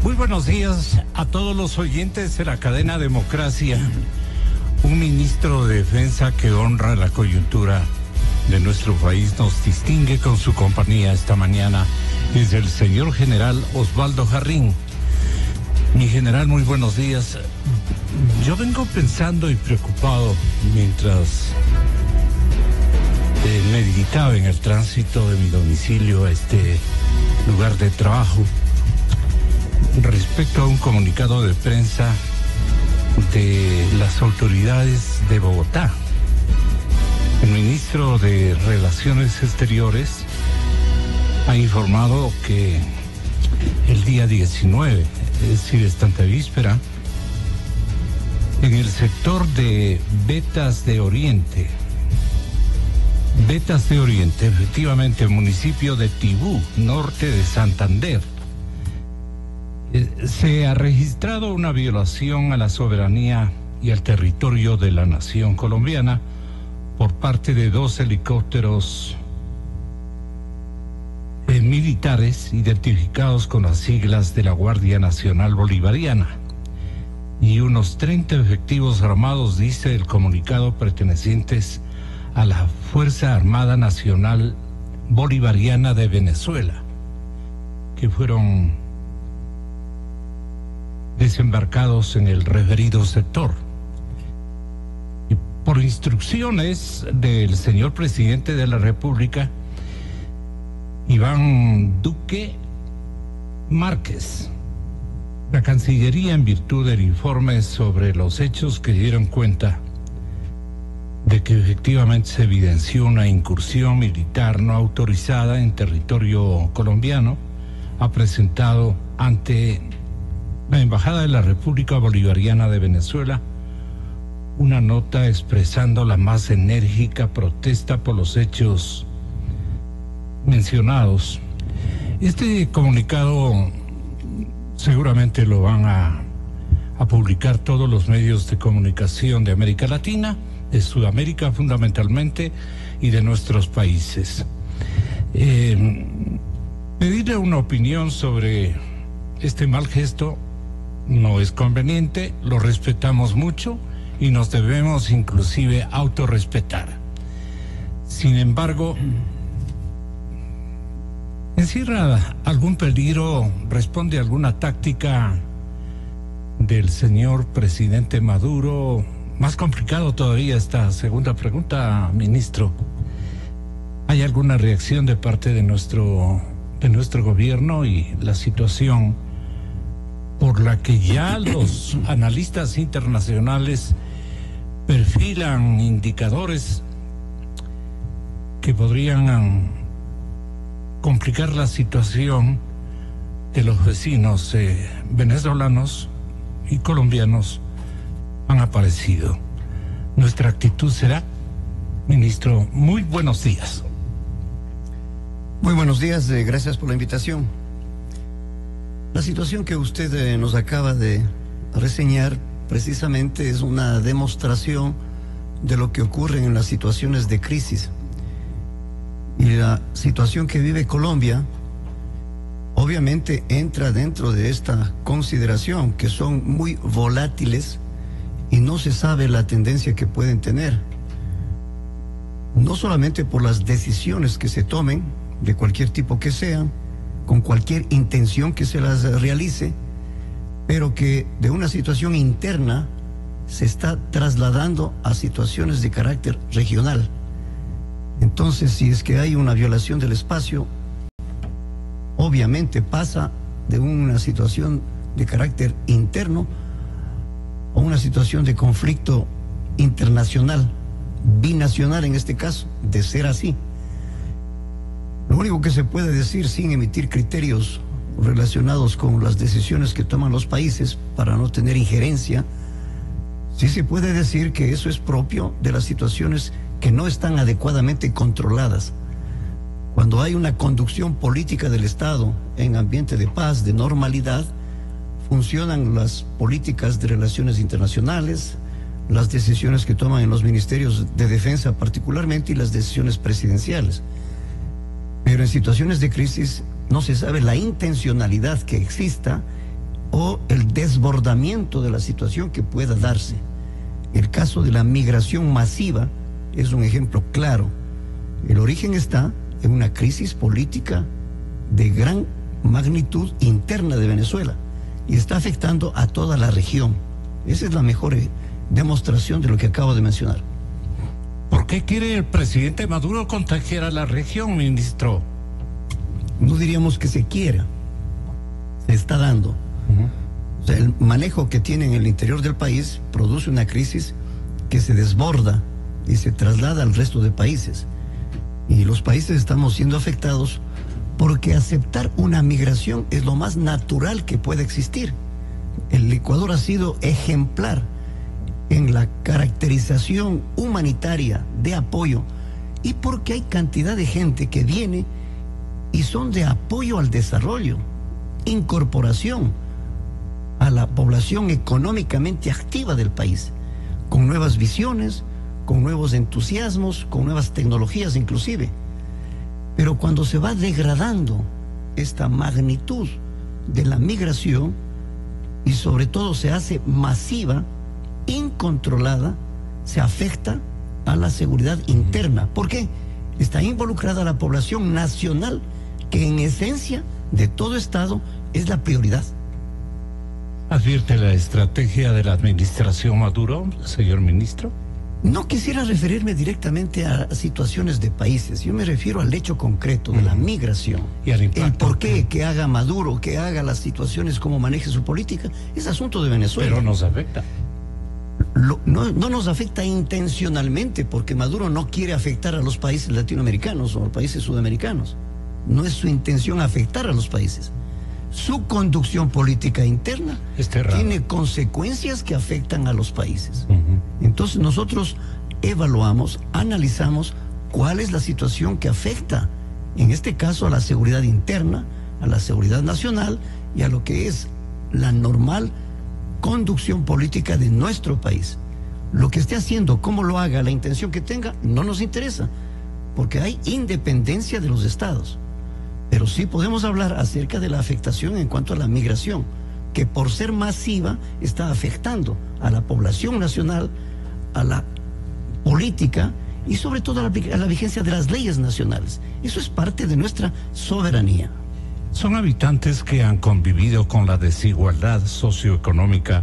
Muy buenos días a todos los oyentes de la cadena Democracia. Un ministro de Defensa que honra la coyuntura de nuestro país nos distingue con su compañía esta mañana. Es el señor general Osvaldo Jarrín. Mi general, muy buenos días. Yo vengo pensando y preocupado mientras meditaba en el tránsito de mi domicilio a este lugar de trabajo respecto a un comunicado de prensa de las autoridades de Bogotá. El ministro de Relaciones Exteriores ha informado que el día 19, es decir, esta antevíspera, en el sector de Vetas de Oriente, efectivamente, el municipio de Tibú, norte de Santander, se ha registrado una violación a la soberanía y al territorio de la nación colombiana por parte de 2 helicópteros militares identificados con las siglas de la Guardia Nacional Bolivariana y unos 30 efectivos armados, dice el comunicado, pertenecientes a la Fuerza Armada Nacional Bolivariana de Venezuela, que fueron desembarcados en el referido sector. Y por instrucciones del señor presidente de la República, Iván Duque Márquez, la Cancillería, en virtud del informe sobre los hechos que dieron cuenta de que efectivamente se evidenció una incursión militar no autorizada en territorio colombiano, ha presentado ante la Embajada de la República Bolivariana de Venezuela una nota expresando la más enérgica protesta por los hechos mencionados. Este comunicado seguramente lo van a publicar todos los medios de comunicación de América Latina, de Sudamérica fundamentalmente, y de nuestros países. Pedirle una opinión sobre este mal gesto no es conveniente, lo respetamos mucho y nos debemos inclusive autorrespetar. Sin embargo, ¿encierra algún peligro, responde alguna táctica del señor presidente Maduro? Más complicado todavía esta segunda pregunta, ministro. ¿Hay alguna reacción de parte de nuestro gobierno y la situación por la que ya los analistas internacionales perfilan indicadores que podrían complicar la situación de los vecinos venezolanos y colombianos han aparecido? Nuestra actitud será, ministro, muy buenos días. Muy buenos días, gracias por la invitación. La situación que usted nos acaba de reseñar precisamente es una demostración de lo que ocurre en las situaciones de crisis. Y la situación que vive Colombia obviamente entra dentro de esta consideración, que son muy volátiles y no se sabe la tendencia que pueden tener, no solamente por las decisiones que se tomen, de cualquier tipo que sean, con cualquier intención que se las realice, pero que de una situación interna se está trasladando a situaciones de carácter regional. Entonces, si es que hay una violación del espacio, obviamente pasa de una situación de carácter interno a una situación de conflicto internacional, binacional en este caso, de ser así. Lo único que se puede decir, sin emitir criterios relacionados con las decisiones que toman los países para no tener injerencia, sí se puede decir que eso es propio de las situaciones que no están adecuadamente controladas. Cuando hay una conducción política del Estado en ambiente de paz, de normalidad, funcionan las políticas de relaciones internacionales, las decisiones que toman en los ministerios de defensa particularmente y las decisiones presidenciales. Pero en situaciones de crisis no se sabe la intencionalidad que exista o el desbordamiento de la situación que pueda darse. El caso de la migración masiva es un ejemplo claro. El origen está en una crisis política de gran magnitud interna de Venezuela y está afectando a toda la región. Esa es la mejor demostración de lo que acabo de mencionar. ¿Por qué quiere el presidente Maduro contagiar a la región, ministro? No diríamos que se quiera, se está dando. O sea, el manejo que tiene en el interior del país produce una crisis que se desborda y se traslada al resto de países. Y los países estamos siendo afectados porque aceptar una migración es lo más natural que puede existir. El Ecuador ha sido ejemplar en la caracterización humanitaria de apoyo y porque hay cantidad de gente que viene y son de apoyo al desarrollo, incorporación a la población económicamente activa del país, con nuevas visiones, con nuevos entusiasmos, con nuevas tecnologías inclusive. Pero cuando se va degradando esta magnitud de la migración y sobre todo se hace masiva, incontrolada, se afecta a la seguridad interna. ¿Por qué? Está involucrada la población nacional, que en esencia de todo Estado es la prioridad. ¿Advierte la estrategia de la administración Maduro, señor ministro? No quisiera referirme directamente a situaciones de países. Yo me refiero al hecho concreto de la migración. Y al impacto. El por qué que haga Maduro, que haga las situaciones, cómo maneje su política, es asunto de Venezuela. Pero nos afecta. No nos afecta intencionalmente, porque Maduro no quiere afectar a los países latinoamericanos o a los países sudamericanos. No es su intención afectar a los países. Su conducción política interna tiene consecuencias que afectan a los países. Entonces nosotros evaluamos, analizamos cuál es la situación que afecta, en este caso, a la seguridad interna, a la seguridad nacional y a lo que es la normal conducción política de nuestro país. Lo que esté haciendo, cómo lo haga, la intención que tenga, no nos interesa, porque hay independencia de los estados. Pero sí podemos hablar acerca de la afectación en cuanto a la migración, que por ser masiva está afectando a la población nacional, a la política y sobre todo a la vigencia de las leyes nacionales. Eso es parte de nuestra soberanía. Son habitantes que han convivido con la desigualdad socioeconómica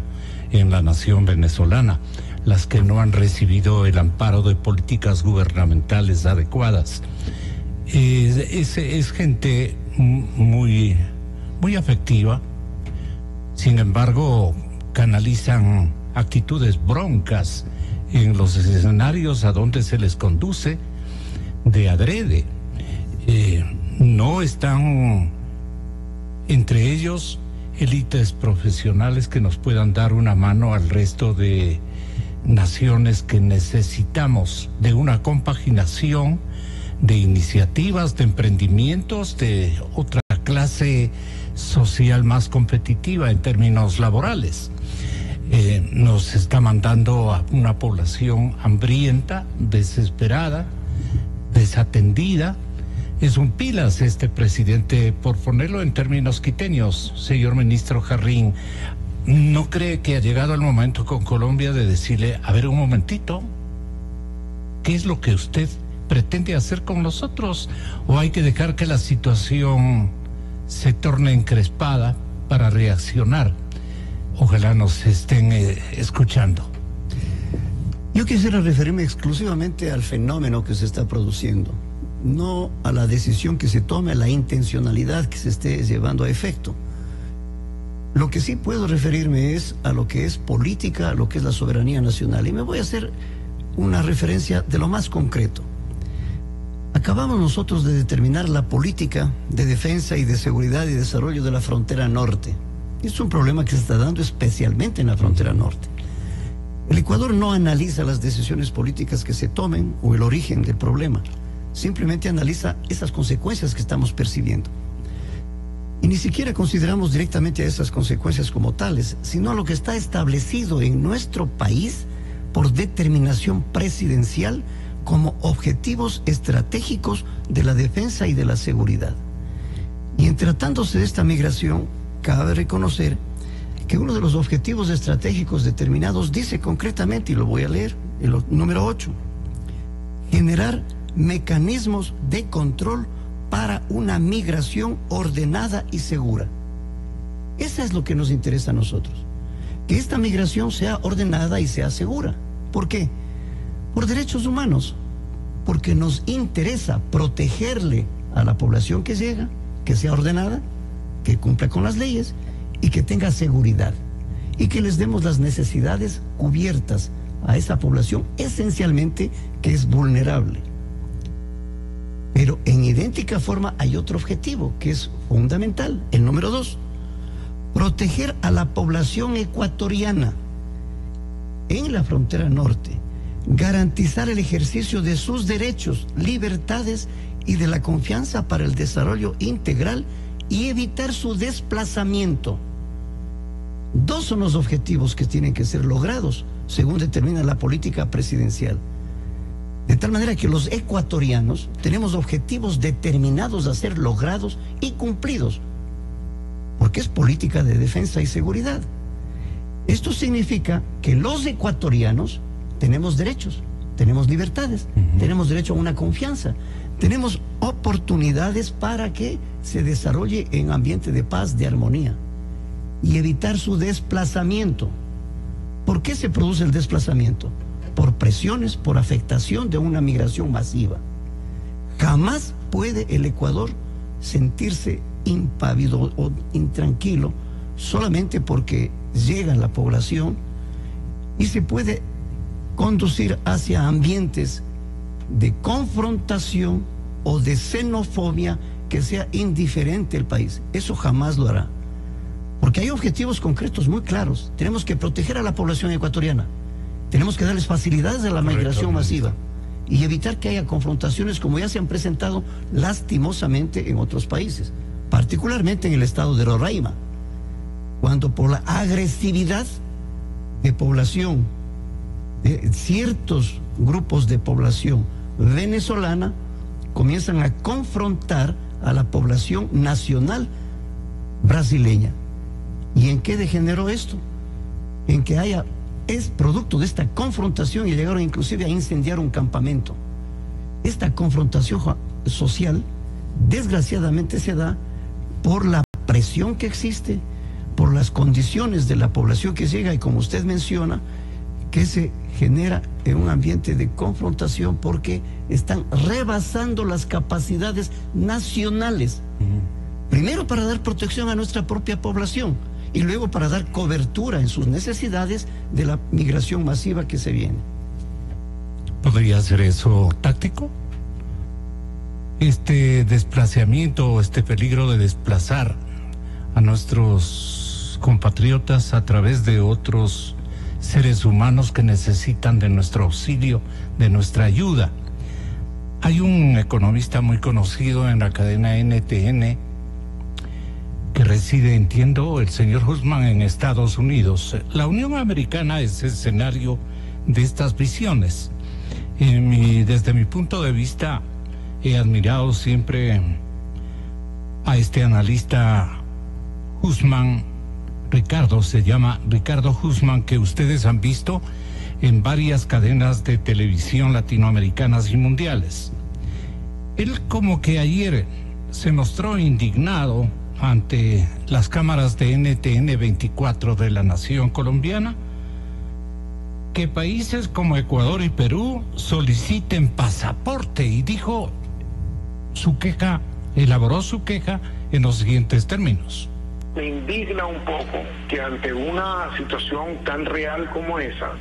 en la nación venezolana, las que no han recibido el amparo de políticas gubernamentales adecuadas. Es gente muy afectiva, sin embargo canalizan actitudes broncas en los escenarios a donde se les conduce de adrede. No están entre ellos élites profesionales que nos puedan dar una mano al resto de naciones que necesitamos de una compaginación de iniciativas, de emprendimientos, de otra clase social más competitiva en términos laborales. Nos está mandando a una población hambrienta, desesperada, desatendida. Es un pilas este presidente, por ponerlo en términos quiteños, señor ministro Jarrín. ¿No cree que ha llegado el momento con Colombia de decirle, a ver un momentito, ¿qué es lo que usted pretende hacer con nosotros? ¿O hay que dejar que la situación se torne encrespada para reaccionar? Ojalá nos estén escuchando. Yo quisiera referirme exclusivamente al fenómeno que se está produciendo, no a la decisión que se tome, a la intencionalidad que se esté llevando a efecto. Lo que sí puedo referirme es a lo que es política, a lo que es la soberanía nacional. Y me voy a hacer una referencia de lo más concreto. Acabamos nosotros de determinar la política de defensa y de seguridad y desarrollo de la frontera norte. Es un problema que se está dando especialmente en la frontera norte. El Ecuador no analiza las decisiones políticas que se tomen o el origen del problema. Simplemente analiza esas consecuencias que estamos percibiendo. Y ni siquiera consideramos directamente a esas consecuencias como tales, sino a lo que está establecido en nuestro país por determinación presidencial como objetivos estratégicos de la defensa y de la seguridad. Y en tratándose de esta migración, cabe reconocer que uno de los objetivos estratégicos determinados dice concretamente, y lo voy a leer, el número 8, generar mecanismos de control para una migración ordenada y segura. Eso es lo que nos interesa a nosotros, que esta migración sea ordenada y sea segura. ¿Por qué? Por derechos humanos, porque nos interesa protegerle a la población que llega, que sea ordenada, que cumpla con las leyes y que tenga seguridad, y que les demos las necesidades cubiertas a esa población esencialmente que es vulnerable. Pero en idéntica forma hay otro objetivo que es fundamental, el número 2, proteger a la población ecuatoriana en la frontera norte, garantizar el ejercicio de sus derechos, libertades y de la confianza para el desarrollo integral y evitar su desplazamiento. 2 son los objetivos que tienen que ser logrados, según determina la política presidencial. De tal manera que los ecuatorianos tenemos objetivos determinados a ser logrados y cumplidos, porque es política de defensa y seguridad. Esto significa que los ecuatorianos tenemos derechos, tenemos libertades, tenemos derecho a una confianza, tenemos oportunidades para que se desarrolle en ambiente de paz, de armonía, y evitar su desplazamiento. ¿Por qué se produce el desplazamiento? Por presiones, por afectación de una migración masiva. Jamás puede el Ecuador sentirse impávido o intranquilo solamente porque llega la población, y se puede conducir hacia ambientes de confrontación o de xenofobia que sea indiferente al país. Eso jamás lo hará, porque hay objetivos concretos muy claros. Tenemos que proteger a la población ecuatoriana, tenemos que darles facilidades a la migración masiva y evitar que haya confrontaciones como ya se han presentado lastimosamente en otros países, particularmente en el estado de Roraima, cuando por la agresividad de población, de ciertos grupos de población venezolana, comienzan a confrontar a la población nacional brasileña. ¿Y en qué degeneró esto? En que es producto de esta confrontación, y llegaron inclusive a incendiar un campamento. Esta confrontación social desgraciadamente se da por la presión que existe, por las condiciones de la población que llega, y como usted menciona, que se genera en un ambiente de confrontación porque están rebasando las capacidades nacionales. Primero para dar protección a nuestra propia población y luego para dar cobertura en sus necesidades de la migración masiva que se viene. ¿Podría ser eso táctico? Este desplazamiento, este peligro de desplazar a nuestros compatriotas a través de otros seres humanos que necesitan de nuestro auxilio, de nuestra ayuda. Hay un economista muy conocido en la cadena NTN que reside, entiendo, el señor Husman, en Estados Unidos. La Unión Americana es escenario de estas visiones. Desde mi punto de vista, he admirado siempre a este analista Husman, Ricardo, se llama Ricardo Husman, que ustedes han visto en varias cadenas de televisión latinoamericanas y mundiales. Él como que ayer se mostró indignado ante las cámaras de NTN 24 de la nación colombiana que países como Ecuador y Perú soliciten pasaporte, y dijo su queja, elaboró su queja en los siguientes términos. Me indigna un poco que ante una situación tan real como esa,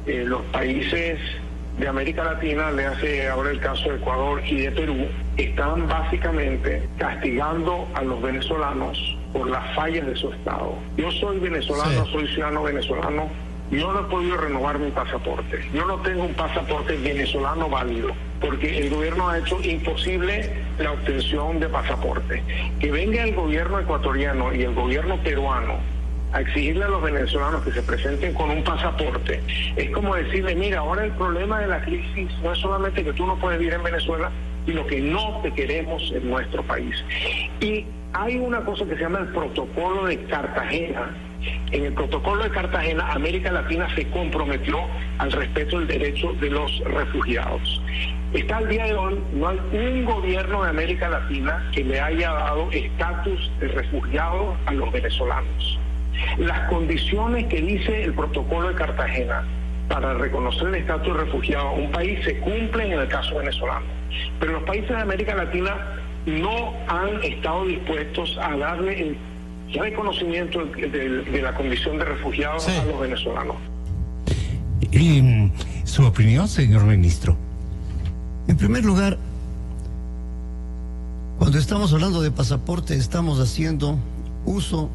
los países de América Latina, le hace ahora el caso de Ecuador y de Perú, están básicamente castigando a los venezolanos por las fallas de su Estado. Yo soy venezolano, soy ciudadano venezolano, yo no he podido renovar mi pasaporte. Yo no tengo un pasaporte venezolano válido, porque el gobierno ha hecho imposible la obtención de pasaporte. Que venga el gobierno ecuatoriano y el gobierno peruano a exigirle a los venezolanos que se presenten con un pasaporte, es como decirle, mira, ahora el problema de la crisis no es solamente que tú no puedes vivir en Venezuela, sino que no te queremos en nuestro país. Y hay una cosa que se llama el Protocolo de Cartagena. En el Protocolo de Cartagena, América Latina se comprometió al respeto del derecho de los refugiados. Hasta el día de hoy no hay un gobierno de América Latina que le haya dado estatus de refugiado a los venezolanos. Las condiciones que dice el Protocolo de Cartagena para reconocer el estatus de refugiado a un país se cumplen en el caso venezolano. Pero los países de América Latina no han estado dispuestos a darle el reconocimiento de la condición de refugiados a los venezolanos. ¿Su opinión, señor ministro? En primer lugar, cuando estamos hablando de pasaporte, estamos haciendo uso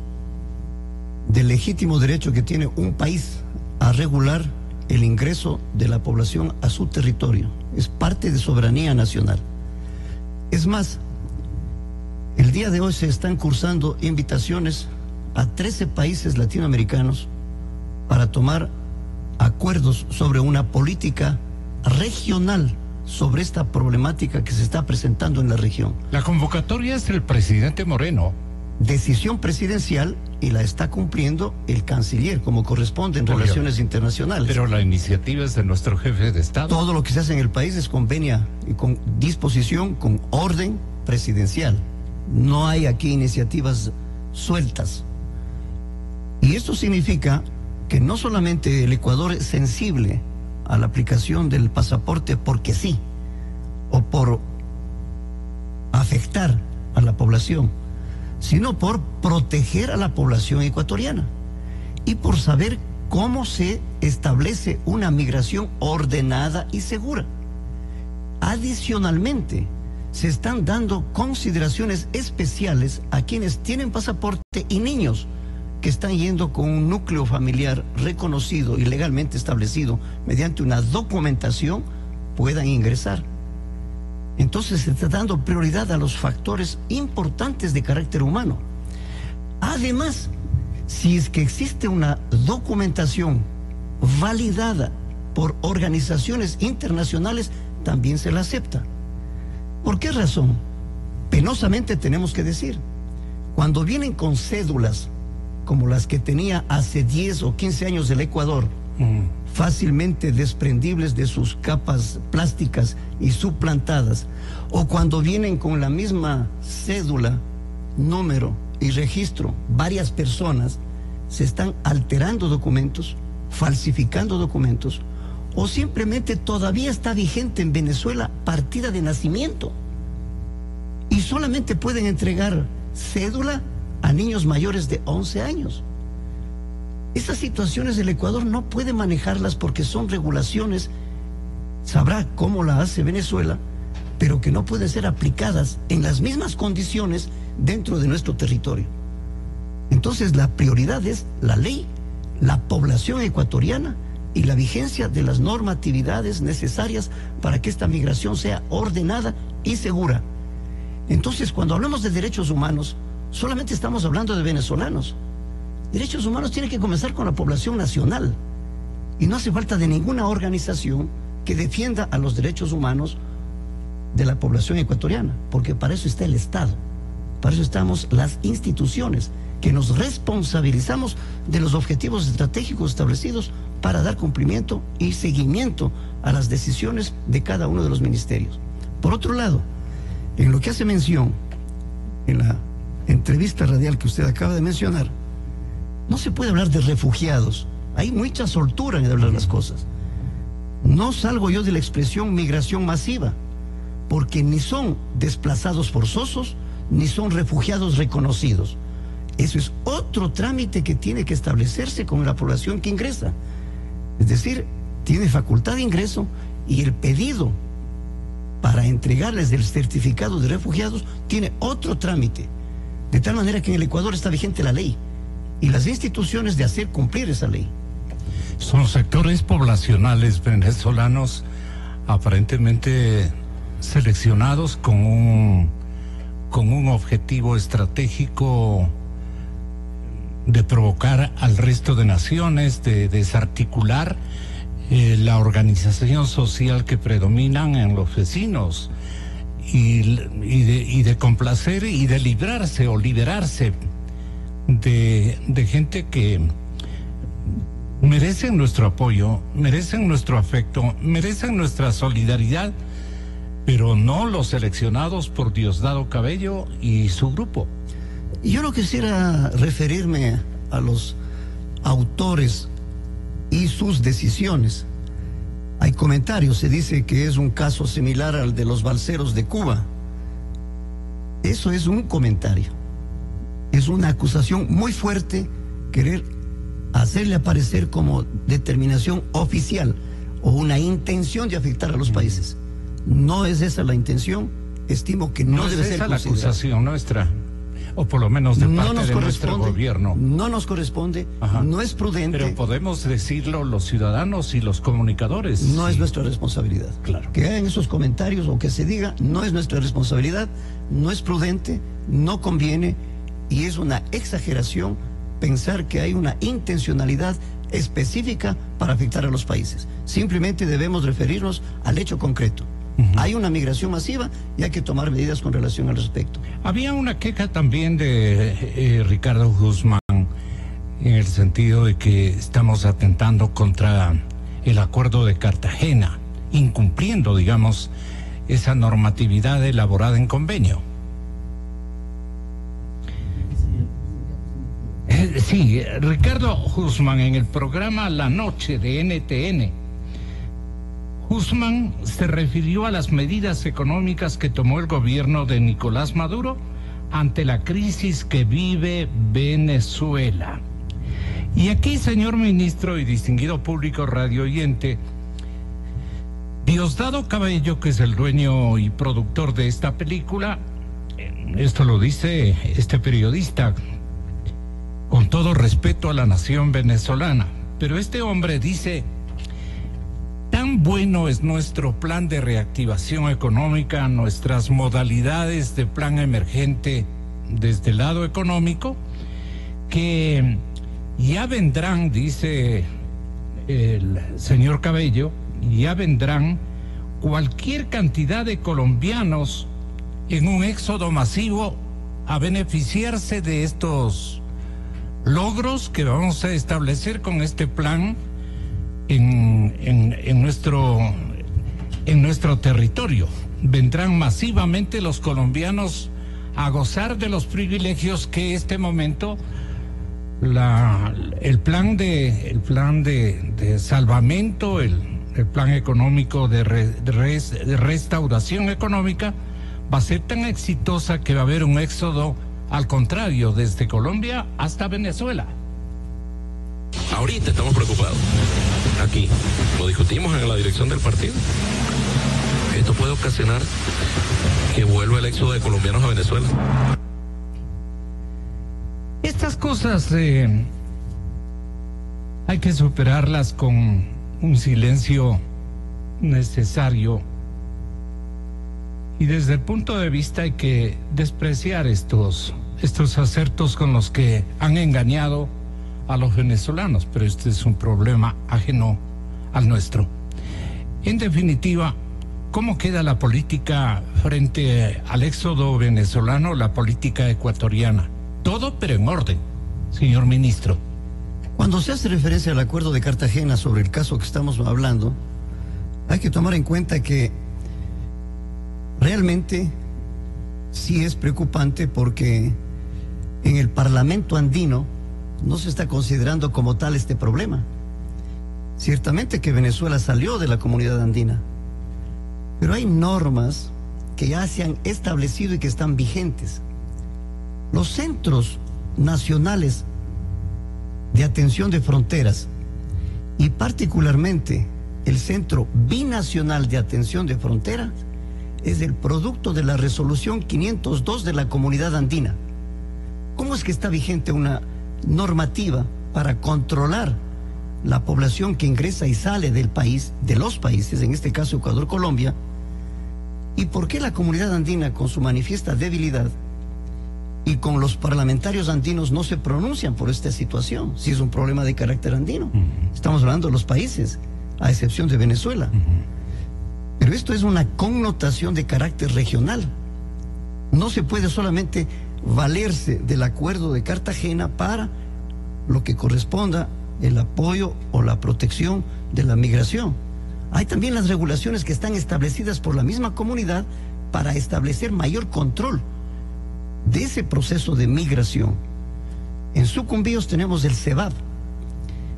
del legítimo derecho que tiene un país a regular el ingreso de la población a su territorio. Es parte de soberanía nacional. Es más, el día de hoy se están cursando invitaciones a 13 países latinoamericanos para tomar acuerdos sobre una política regional sobre esta problemática que se está presentando en la región. La convocatoria es del presidente Moreno. Decisión presidencial, y la está cumpliendo el canciller como corresponde en relaciones internacionales. Pero la iniciativa es de nuestro jefe de Estado. Todo lo que se hace en el país es con venia y con disposición, con orden presidencial. No hay aquí iniciativas sueltas. Y esto significa que no solamente el Ecuador es sensible a la aplicación del pasaporte porque sí, o por afectar a la población, sino por proteger a la población ecuatoriana y por saber cómo se establece una migración ordenada y segura. Adicionalmente, se están dando consideraciones especiales a quienes tienen pasaporte y niños que están yendo con un núcleo familiar reconocido y legalmente establecido mediante una documentación puedan ingresar. Entonces se está dando prioridad a los factores importantes de carácter humano. Además, si es que existe una documentación validada por organizaciones internacionales, también se la acepta. ¿Por qué razón? Penosamente tenemos que decir, cuando vienen con cédulas como las que tenía hace 10 o 15 años el Ecuador, fácilmente desprendibles de sus capas plásticas y suplantadas, o cuando vienen con la misma cédula, número y registro, varias personas, se están alterando documentos, falsificando documentos, o simplemente todavía está vigente en Venezuela partida de nacimiento y solamente pueden entregar cédula a niños mayores de 11 años. Estas situaciones el Ecuador no puede manejarlas porque son regulaciones, sabrá cómo la hace Venezuela, pero que no pueden ser aplicadas en las mismas condiciones dentro de nuestro territorio. Entonces la prioridad es la ley, la población ecuatoriana y la vigencia de las normatividades necesarias para que esta migración sea ordenada y segura. Entonces, cuando hablamos de derechos humanos, solamente estamos hablando de venezolanos. Derechos humanos tienen que comenzar con la población nacional y no hace falta de ninguna organización que defienda a los derechos humanos de la población ecuatoriana, porque para eso está el Estado, para eso estamos las instituciones que nos responsabilizamos de los objetivos estratégicos establecidos para dar cumplimiento y seguimiento a las decisiones de cada uno de los ministerios. Por otro lado, en lo que hace mención en la entrevista radial que usted acaba de mencionar, no se puede hablar de refugiados. Hay mucha soltura en hablar las cosas. No salgo yo de la expresión migración masiva, porque ni son desplazados forzosos, ni son refugiados reconocidos. Eso es otro trámite que tiene que establecerse con la población que ingresa. Es decir, tiene facultad de ingreso y el pedido para entregarles el certificado de refugiados tiene otro trámite. De tal manera que en el Ecuador está vigente la ley y las instituciones de hacer cumplir esa ley. Son sectores poblacionales venezolanos aparentemente seleccionados con un objetivo estratégico de provocar al resto de naciones, de desarticular la organización social que predominan en los vecinos de complacer y de librarse o liberarse de gente que merecen nuestro apoyo, merecen nuestro afecto, merecen nuestra solidaridad, pero no los seleccionados por Diosdado Cabello y su grupo. Yo no quisiera referirme a los autores y sus decisiones. Hay comentarios, se dice que es un caso similar al de los balseros de Cuba. Eso es un comentario. Es una acusación muy fuerte querer hacerle aparecer como determinación oficial o una intención de afectar a los países. No es esa la intención. Estimo que no debe ser esa la acusación nuestra, o por lo menos de parte de nuestro gobierno. No nos corresponde, no es prudente. Pero podemos decirlo los ciudadanos y los comunicadores. No es nuestra responsabilidad. Claro. Que hagan esos comentarios o que se diga, no es nuestra responsabilidad, no es prudente, no conviene y es una exageración pensar que hay una intencionalidad específica para afectar a los países. Simplemente debemos referirnos al hecho concreto. Hay una migración masiva y hay que tomar medidas con relación al respecto. Había una queja también de Ricardo Guzmán en el sentido de que estamos atentando contra el acuerdo de Cartagena, incumpliendo, digamos, esa normatividad elaborada en convenio. Sí, Ricardo Guzmán en el programa La Noche de NTN. Guzmán se refirió a las medidas económicas que tomó el gobierno de Nicolás Maduro ante la crisis que vive Venezuela. Y aquí, señor ministro y distinguido público radio oyente, Diosdado Cabello, que es el dueño y productor de esta película, esto lo dice este periodista, con todo respeto a la nación venezolana, pero este hombre dice: tan bueno es nuestro plan de reactivación económica, nuestras modalidades de plan emergente desde el lado económico, que ya vendrán, dice el señor Cabello, ya vendrán cualquier cantidad de colombianos en un éxodo masivo a beneficiarse de estos logros que vamos a establecer con este plan en nuestro territorio. Vendrán masivamente los colombianos a gozar de los privilegios que este momento el plan de salvamento, el plan económico de restauración económica va a ser tan exitosa que va a haber un éxodo, al contrario, desde Colombia hasta Venezuela. Ahorita estamos preocupados. Aquí lo discutimos en la dirección del partido. Esto puede ocasionar que vuelva el éxodo de colombianos a Venezuela. Estas cosas hay que superarlas con un silencio necesario, y desde el punto de vista hay que despreciar estos acertos con los que han engañado a los venezolanos, pero este es un problema ajeno al nuestro. En definitiva, ¿cómo queda la política frente al éxodo venezolano, la política ecuatoriana? Todo, pero en orden, señor ministro. Cuando se hace referencia al acuerdo de Cartagena sobre el caso que estamos hablando, hay que tomar en cuenta que realmente sí es preocupante porque en el Parlamento andino no se está considerando como tal este problema. Ciertamente que Venezuela salió de la comunidad andina, pero hay normas que ya se han establecido y que están vigentes. Los centros nacionales de atención de fronteras y particularmente el Centro Binacional de Atención de Fronteras es el producto de la resolución 502 de la Comunidad Andina. ¿Cómo es que está vigente una normativa para controlar la población que ingresa y sale del país, de los países, en este caso Ecuador, Colombia? ¿Y por qué la Comunidad Andina, con su manifiesta debilidad y con los parlamentarios andinos, no se pronuncian por esta situación, si es un problema de carácter andino? Estamos hablando de los países, a excepción de Venezuela. Pero esto es una connotación de carácter regional. No se puede solamente valerse del acuerdo de Cartagena para lo que corresponda el apoyo o la protección de la migración. Hay también las regulaciones que están establecidas por la misma comunidad para establecer mayor control de ese proceso de migración. En Sucumbíos tenemos el CEBAP,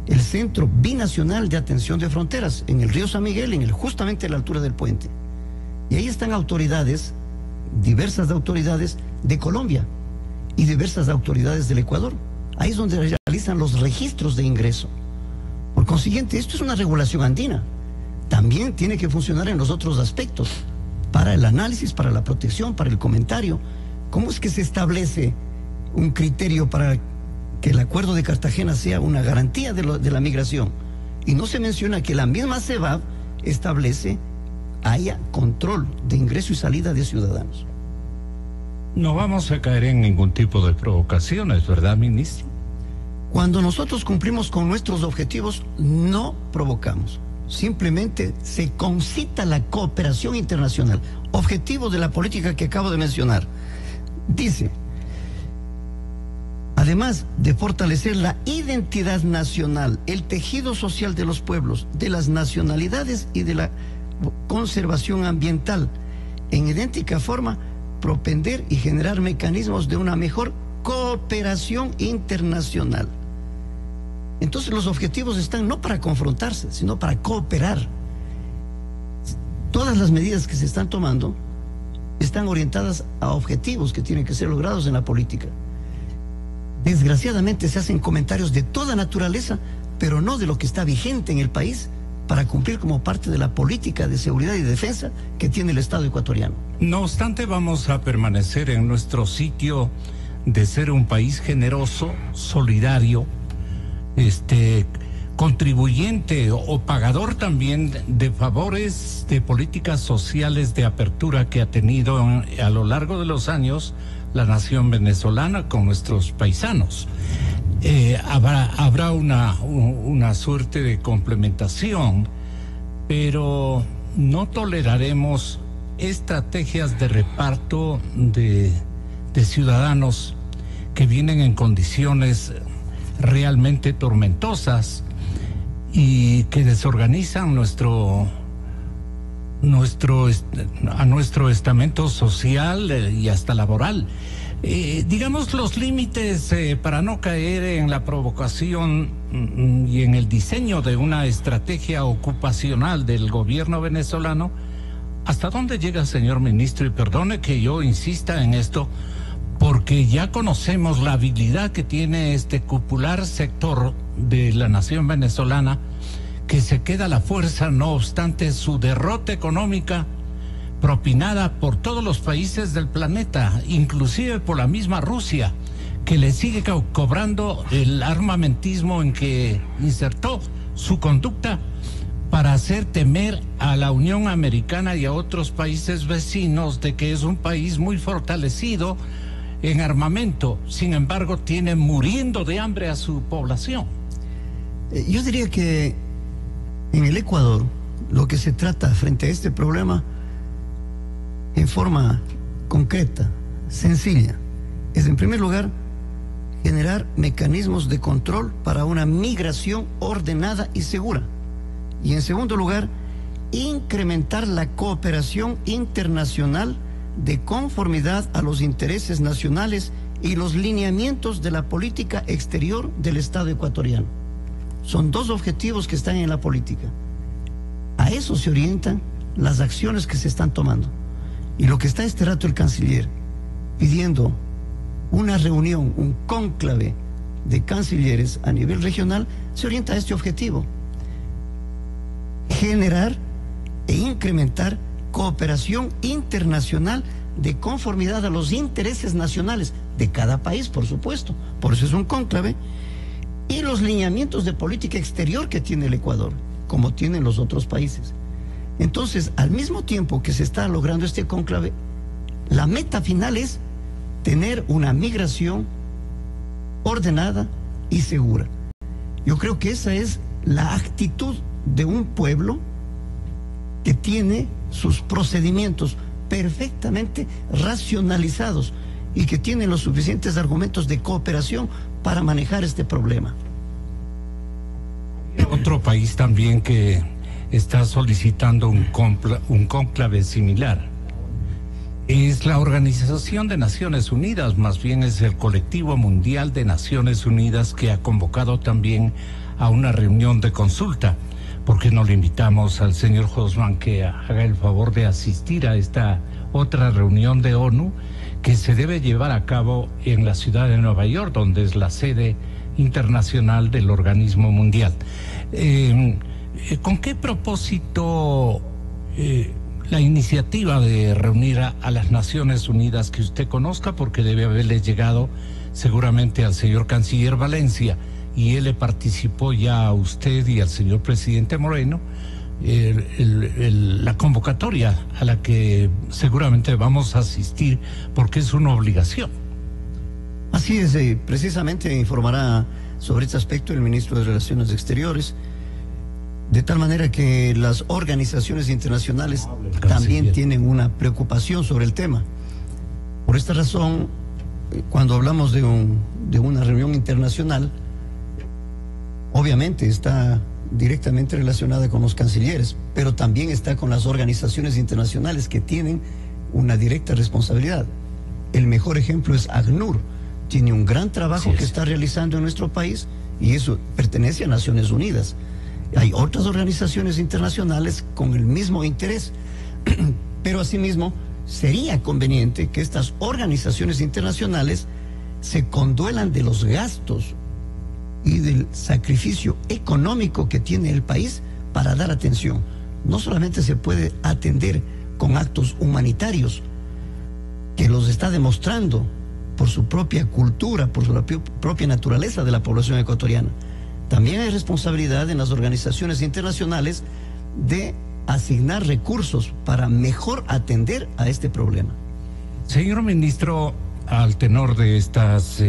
el Centro Binacional de Atención de Fronteras, en el río San Miguel, justamente a la altura del puente. Y ahí están autoridades, diversas autoridades de Colombia y diversas autoridades del Ecuador. Ahí es donde realizan los registros de ingreso. Por consiguiente, esto es una regulación andina. También tiene que funcionar en los otros aspectos, para el análisis, para la protección, para el comentario. ¿Cómo es que se establece un criterio para que el acuerdo de Cartagena sea una garantía de la migración? Y no se menciona que la misma CEBAP establece haya control de ingreso y salida de ciudadanos. No vamos a caer en ningún tipo de provocaciones, ¿verdad, ministro? Cuando nosotros cumplimos con nuestros objetivos, no provocamos. Simplemente se concita la cooperación internacional. Objetivo de la política que acabo de mencionar. Dice, además de fortalecer la identidad nacional, el tejido social de los pueblos, de las nacionalidades y de la conservación ambiental, en idéntica forma, propender y generar mecanismos de una mejor cooperación internacional. Entonces los objetivos están no para confrontarse, sino para cooperar. Todas las medidas que se están tomando están orientadas a objetivos que tienen que ser logrados en la política. Desgraciadamente se hacen comentarios de toda naturaleza, pero no de lo que está vigente en el país para cumplir como parte de la política de seguridad y defensa que tiene el Estado ecuatoriano. No obstante, vamos a permanecer en nuestro sitio de ser un país generoso, solidario, contribuyente o pagador también de favores de políticas sociales de apertura que ha tenido a lo largo de los años la nación venezolana con nuestros paisanos. Habrá una suerte de complementación, pero no toleraremos estrategias de reparto de ciudadanos que vienen en condiciones realmente tormentosas y que desorganizan a nuestro estamento social y hasta laboral. Digamos los límites para no caer en la provocación y en el diseño de una estrategia ocupacional del gobierno venezolano. ¿Hasta dónde llega, señor ministro? Y perdone que yo insista en esto, porque ya conocemos la habilidad que tiene este cupular sector de la nación venezolana, que se queda a la fuerza, no obstante su derrota económica propinada por todos los países del planeta, inclusive por la misma Rusia, que le sigue cobrando el armamentismo en que insertó su conducta para hacer temer a la Unión Americana y a otros países vecinos de que es un país muy fortalecido en armamento. Sin embargo, tiene muriendo de hambre a su población. Yo diría que en el Ecuador lo que se trata frente a este problema en forma concreta, sencilla, es en primer lugar generar mecanismos de control para una migración ordenada y segura. Y en segundo lugar, incrementar la cooperación internacional de conformidad a los intereses nacionales y los lineamientos de la política exterior del Estado ecuatoriano. Son dos objetivos que están en la política. A eso se orientan las acciones que se están tomando. Y lo que está este rato el canciller pidiendo una reunión, un cónclave de cancilleres a nivel regional, se orienta a este objetivo: generar e incrementar cooperación internacional de conformidad a los intereses nacionales de cada país, por supuesto. Por eso es un cónclave. Y los lineamientos de política exterior que tiene el Ecuador, como tienen los otros países. Entonces, al mismo tiempo que se está logrando este cónclave, la meta final es tener una migración ordenada y segura. Yo creo que esa es la actitud de un pueblo que tiene sus procedimientos perfectamente racionalizados y que tiene los suficientes argumentos de cooperación para manejar este problema. Otro país también que está solicitando un cónclave similar es la Organización de Naciones Unidas, más bien es el Colectivo Mundial de Naciones Unidas, que ha convocado también a una reunión de consulta. ¿Por qué no le invitamos al señor Hosman que haga el favor de asistir a esta otra reunión de ONU que se debe llevar a cabo en la ciudad de Nueva York, donde es la sede internacional del organismo mundial? ¿Con qué propósito la iniciativa de reunir a las Naciones Unidas que usted conozca? Porque debe haberle llegado seguramente al señor canciller Valencia, y él le participó ya a usted y al señor presidente Moreno la convocatoria a la que seguramente vamos a asistir porque es una obligación. Así es, precisamente informará sobre este aspecto el ministro de Relaciones Exteriores, de tal manera que las organizaciones internacionales también tienen una preocupación sobre el tema. Por esta razón, cuando hablamos de una reunión internacional, obviamente está directamente relacionada con los cancilleres, pero también está con las organizaciones internacionales que tienen una directa responsabilidad. El mejor ejemplo es ACNUR. Tiene un gran trabajo que está realizando en nuestro país y eso pertenece a Naciones Unidas. Hay otras organizaciones internacionales con el mismo interés, pero asimismo sería conveniente que estas organizaciones internacionales se conduelan de los gastos y del sacrificio económico que tiene el país para dar atención. No solamente se puede atender con actos humanitarios, que los está demostrando por su propia cultura, por su propia naturaleza de la población ecuatoriana. También hay responsabilidad en las organizaciones internacionales de asignar recursos para mejor atender a este problema. Señor ministro, al tenor de estas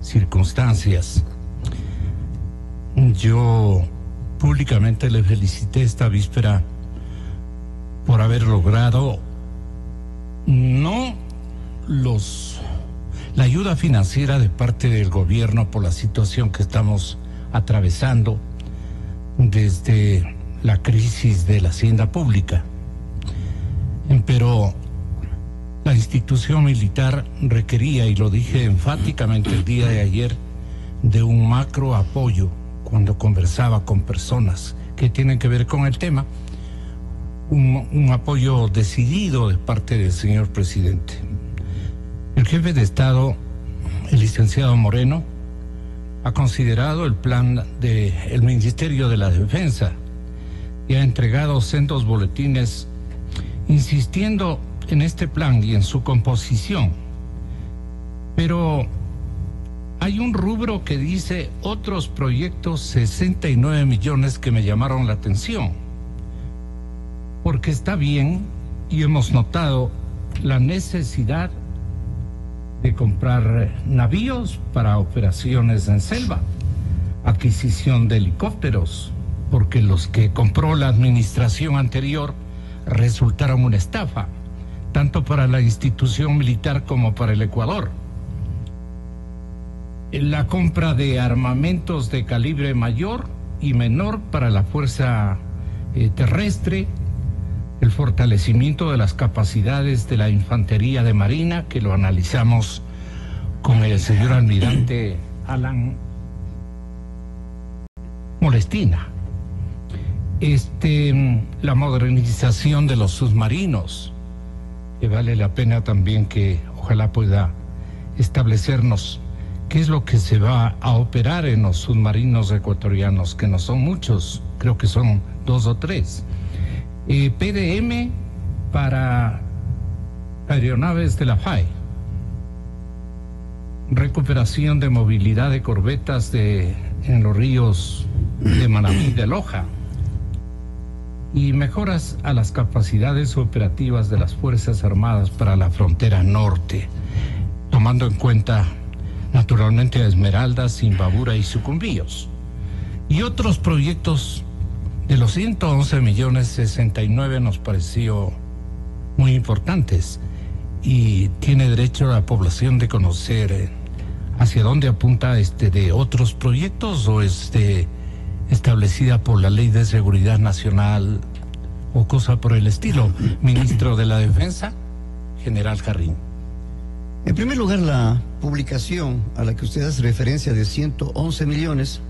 circunstancias, yo públicamente le felicité esta víspera por haber logrado la ayuda financiera de parte del gobierno por la situación que estamos atravesando desde la crisis de la hacienda pública. Pero la institución militar requería, y lo dije enfáticamente el día de ayer, de un macro apoyo cuando conversaba con personas que tienen que ver con el tema, un apoyo decidido de parte del señor presidente. El jefe de Estado, el licenciado Moreno, ha considerado el plan del Ministerio de la Defensa y ha entregado sendos boletines insistiendo en este plan y en su composición. Pero hay un rubro que dice otros proyectos, 69 millones, que me llamaron la atención, porque está bien y hemos notado la necesidad de comprar navíos para operaciones en selva, adquisición de helicópteros, porque los que compró la administración anterior resultaron una estafa, tanto para la institución militar como para el Ecuador. La compra de armamentos de calibre mayor y menor para la fuerza terrestre, el fortalecimiento de las capacidades de la infantería de marina, que lo analizamos con el señor almirante Alan Molestina. La modernización de los submarinos, que vale la pena también que ojalá pueda establecernos qué es lo que se va a operar en los submarinos ecuatorianos, que no son muchos, creo que son 2 o 3. PDM para aeronaves de la FAE, recuperación de movilidad de corbetas en los ríos de Manabí y de Loja, y mejoras a las capacidades operativas de las Fuerzas Armadas para la frontera norte, tomando en cuenta naturalmente a Esmeralda, Zimbabura y Sucumbíos, y otros proyectos De los 111 millones, 69 nos pareció muy importantes, y tiene derecho a la población de conocer hacia dónde apunta de otros proyectos, o establecida por la Ley de Seguridad Nacional o cosa por el estilo. Ministro de la Defensa, General Jarrín. En primer lugar, la publicación a la que usted hace referencia de 111 millones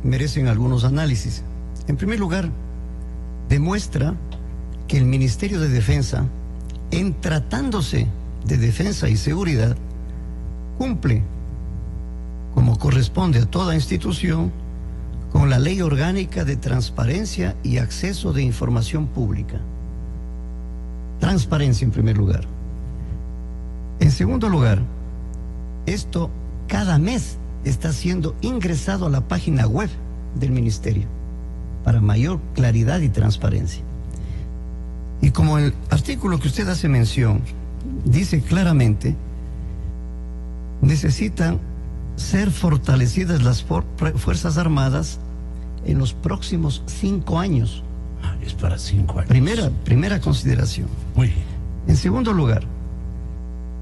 merecen algunos análisis. En primer lugar, demuestra que el Ministerio de Defensa, en tratándose de defensa y seguridad, cumple, como corresponde a toda institución, con la Ley Orgánica de Transparencia y Acceso de Información Pública. Transparencia en primer lugar. En segundo lugar, esto cada mes está siendo ingresado a la página web del Ministerio para mayor claridad y transparencia. Y como el artículo que usted hace mención dice claramente, necesitan ser fortalecidas las Fuerzas Armadas en los próximos 5 años. Es para 5 años. Primera consideración. Muy bien. En segundo lugar,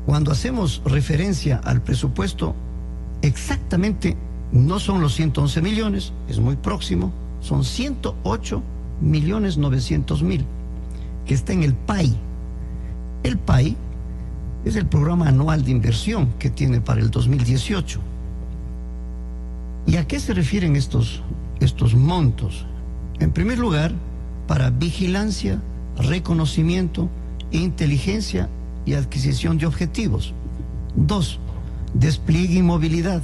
cuando hacemos referencia al presupuesto, exactamente no son los 111 millones, es muy próximo, son 108.900.000 que está en el PAI. El PAI es el programa anual de inversión que tiene para el 2018. ¿Y a qué se refieren estos montos? En primer lugar, para vigilancia, reconocimiento, inteligencia y adquisición de objetivos. 2, despliegue y movilidad.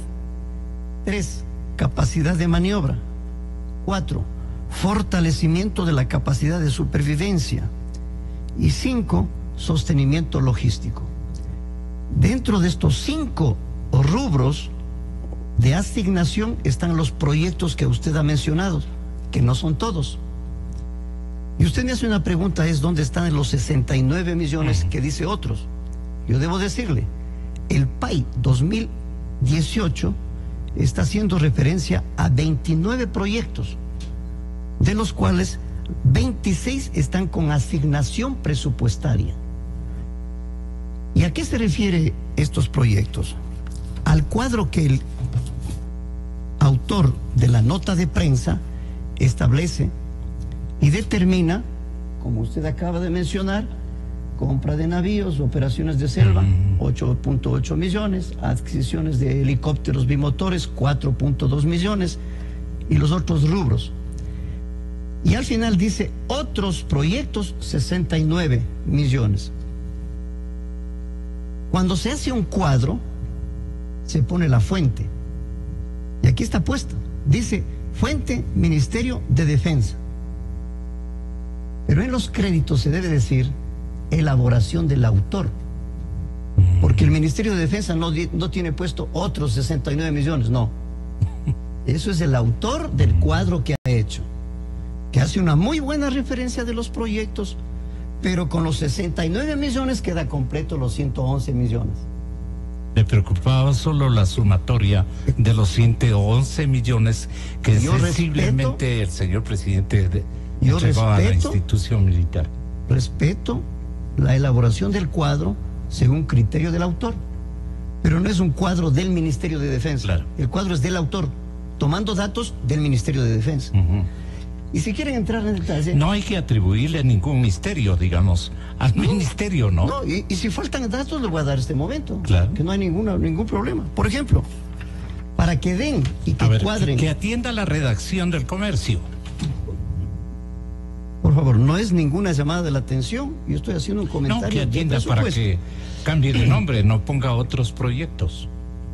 3, capacidad de maniobra. 4, fortalecimiento de la capacidad de supervivencia. Y 5, sostenimiento logístico. Dentro de estos 5 rubros de asignación están los proyectos que usted ha mencionado, que no son todos. Y usted me hace una pregunta, es ¿dónde están los 69 millones que dice otros? Yo debo decirle, el PAI 2018 está haciendo referencia a 29 proyectos, de los cuales 26 están con asignación presupuestaria. ¿Y a qué se refiere estos proyectos? Al cuadro que el autor de la nota de prensa establece y determina, como usted acaba de mencionar, compra de navíos, operaciones de selva, 8.8 millones, adquisiciones de helicópteros bimotores, 4.2 millones, y los otros rubros. Y al final dice otros proyectos, 69 millones. Cuando se hace un cuadro, se pone la fuente. Y aquí está puesta. Dice, fuente Ministerio de Defensa. Pero en los créditos se debe decir elaboración del autor. Porque el Ministerio de Defensa no tiene puesto otros 69 millones, no. Eso es el autor del cuadro que ha hecho, que hace una muy buena referencia de los proyectos, pero con los 69 millones queda completo los 111 millones. Le preocupaba solo la sumatoria de los 111 millones que sensiblemente el señor presidente entregó a la institución militar. Respeto la elaboración del cuadro según criterio del autor, pero no es un cuadro del Ministerio de Defensa. Claro. El cuadro es del autor, tomando datos del Ministerio de Defensa. Y si quieren entrar en detalle... No hay que atribuirle ningún misterio, digamos, al ministerio, ¿no? No, y si faltan datos, les voy a dar este momento. Claro. Que no hay ningún problema. Por ejemplo, para que den y que cuadren... Que atienda la redacción del comercio. Por favor, no es ninguna llamada de la atención. Yo estoy haciendo un comentario. No, que atienda para que cambie de nombre, no ponga otros proyectos.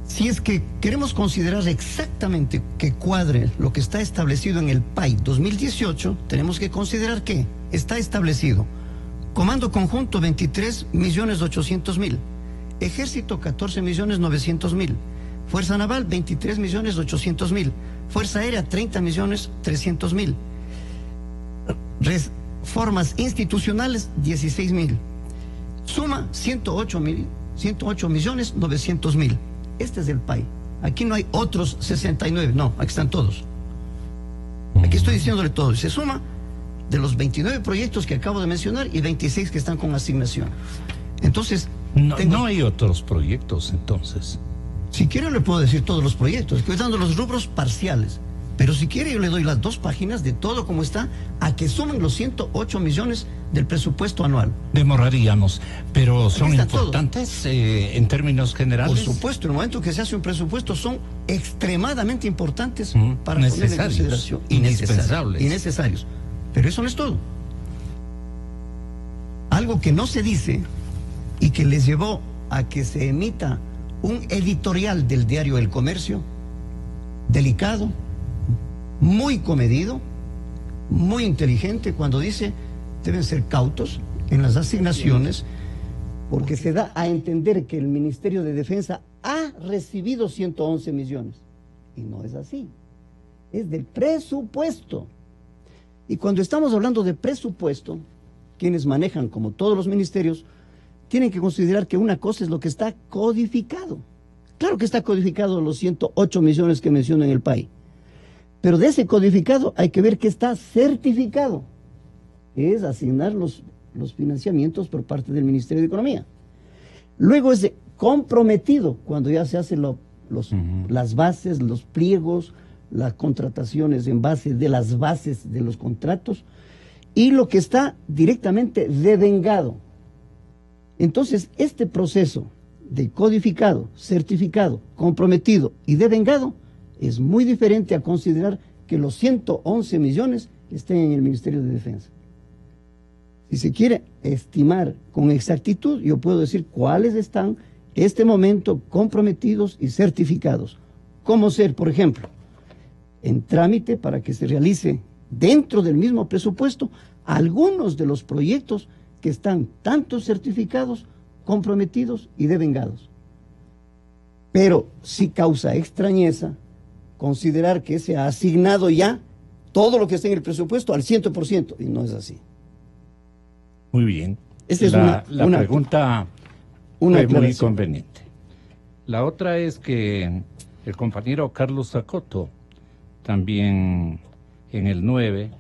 Si es que queremos considerar exactamente que cuadre lo que está establecido en el PAI 2018, tenemos que considerar que está establecido Comando Conjunto 23.800.000, Ejército 14.900.000, Fuerza Naval 23.800.000, Fuerza Aérea 30.300.000, reformas institucionales 16.000, suma 108.900.000. Este es el PAI. Aquí no hay otros 69, no, aquí están todos. Aquí estoy diciéndole todo. Se suma de los 29 proyectos que acabo de mencionar y 26 que están con asignación. Entonces... No hay otros proyectos, entonces. Si quiere le puedo decir todos los proyectos. Estoy dando los rubros parciales. Pero si quiere yo le doy las 2 páginas de todo como está, a que sumen los 108 millones del presupuesto anual. Demoraríamos, pero son importantes en términos generales. Por supuesto, en el momento que se hace un presupuesto son extremadamente importantes para poner en consideración. Indispensables. Innecesarios. Pero eso no es todo. Algo que no se dice y que les llevó a que se emita un editorial del diario El Comercio, delicado, muy comedido, muy inteligente, cuando dice deben ser cautos en las asignaciones, porque se da a entender que el Ministerio de Defensa ha recibido 111 millones. Y no es así. Es del presupuesto. Y cuando estamos hablando de presupuesto, quienes manejan, como todos los ministerios, tienen que considerar que una cosa es lo que está codificado. Claro que está codificado los 108 millones que menciono en el PAI. Pero de ese codificado hay que ver que está certificado. Es asignar los financiamientos por parte del Ministerio de Economía. Luego es comprometido cuando ya se hacen las bases, los pliegos, las contrataciones en base de las bases de los contratos y lo que está directamente devengado. Entonces, este proceso de codificado, certificado, comprometido y devengado es muy diferente a considerar que los 111 millones estén en el Ministerio de Defensa. Si se quiere estimar con exactitud, yo puedo decir cuáles están en este momento comprometidos y certificados. ¿Cómo ser, por ejemplo, en trámite para que se realice dentro del mismo presupuesto algunos de los proyectos que están tanto certificados, comprometidos y devengados? Pero sí causa extrañeza considerar que se ha asignado ya todo lo que está en el presupuesto al 100%, y no es así. Muy bien. Esa es la pregunta fue muy conveniente. La otra es que el compañero Carlos Zacoto, también en el 9,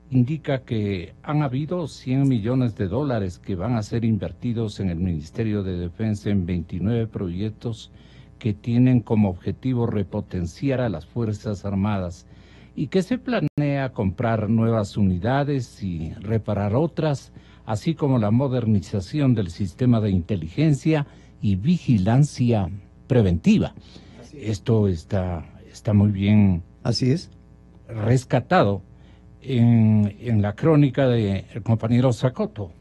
indica que han habido 100 millones de dólares que van a ser invertidos en el Ministerio de Defensa en 29 proyectos que tienen como objetivo repotenciar a las Fuerzas Armadas y que se planea comprar nuevas unidades y reparar otras, así como la modernización del sistema de inteligencia y vigilancia preventiva. Esto está muy bien. Así es. Rescatado en la crónica del compañero Zacoto.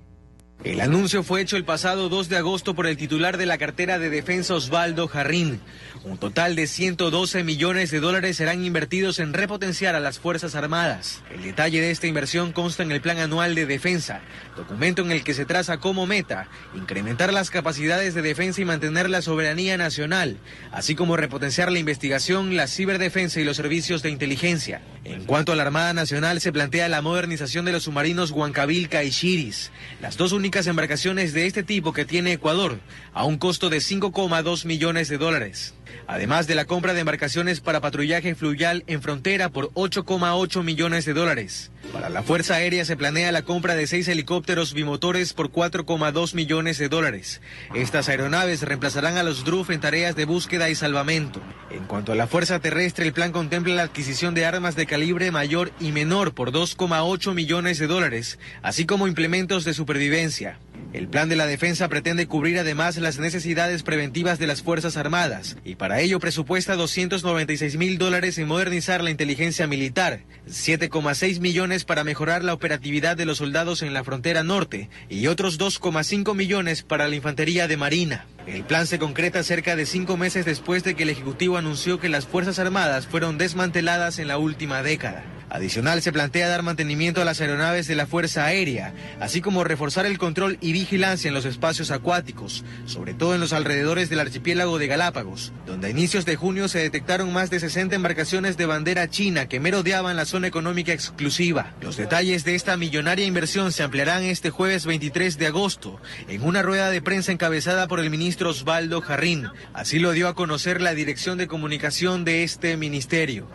El anuncio fue hecho el pasado 2 de agosto por el titular de la cartera de defensa, Osvaldo Jarrín. Un total de 112 millones de dólares serán invertidos en repotenciar a las Fuerzas Armadas. El detalle de esta inversión consta en el Plan Anual de Defensa, documento en el que se traza como meta incrementar las capacidades de defensa y mantener la soberanía nacional, así como repotenciar la investigación, la ciberdefensa y los servicios de inteligencia. En cuanto a la Armada Nacional, se plantea la modernización de los submarinos Huancavilca y Chiris, las dos únicas embarcaciones de este tipo que tiene Ecuador, a un costo de 5,2 millones de dólares. Además de la compra de embarcaciones para patrullaje fluvial en frontera por 8,8 millones de dólares. Para la Fuerza Aérea se planea la compra de 6 helicópteros bimotores por 4,2 millones de dólares. Estas aeronaves reemplazarán a los DRUF en tareas de búsqueda y salvamento. En cuanto a la Fuerza Terrestre, el plan contempla la adquisición de armas de calibre mayor y menor por 2,8 millones de dólares, así como implementos de supervivencia. El plan de la defensa pretende cubrir además las necesidades preventivas de las Fuerzas Armadas y para ello presupuesta 296.000 dólares en modernizar la inteligencia militar, 7,6 millones para mejorar la operatividad de los soldados en la frontera norte y otros 2,5 millones para la infantería de Marina. El plan se concreta cerca de 5 meses después de que el Ejecutivo anunció que las Fuerzas Armadas fueron desmanteladas en la última década. Adicional, se plantea dar mantenimiento a las aeronaves de la Fuerza Aérea, así como reforzar el control y vigilancia en los espacios acuáticos, sobre todo en los alrededores del archipiélago de Galápagos, donde a inicios de junio se detectaron más de 60 embarcaciones de bandera china que merodeaban la zona económica exclusiva. Los detalles de esta millonaria inversión se ampliarán este jueves 23 de agosto en una rueda de prensa encabezada por el ministro Osvaldo Jarrín. Así lo dio a conocer la Dirección de Comunicación de este ministerio.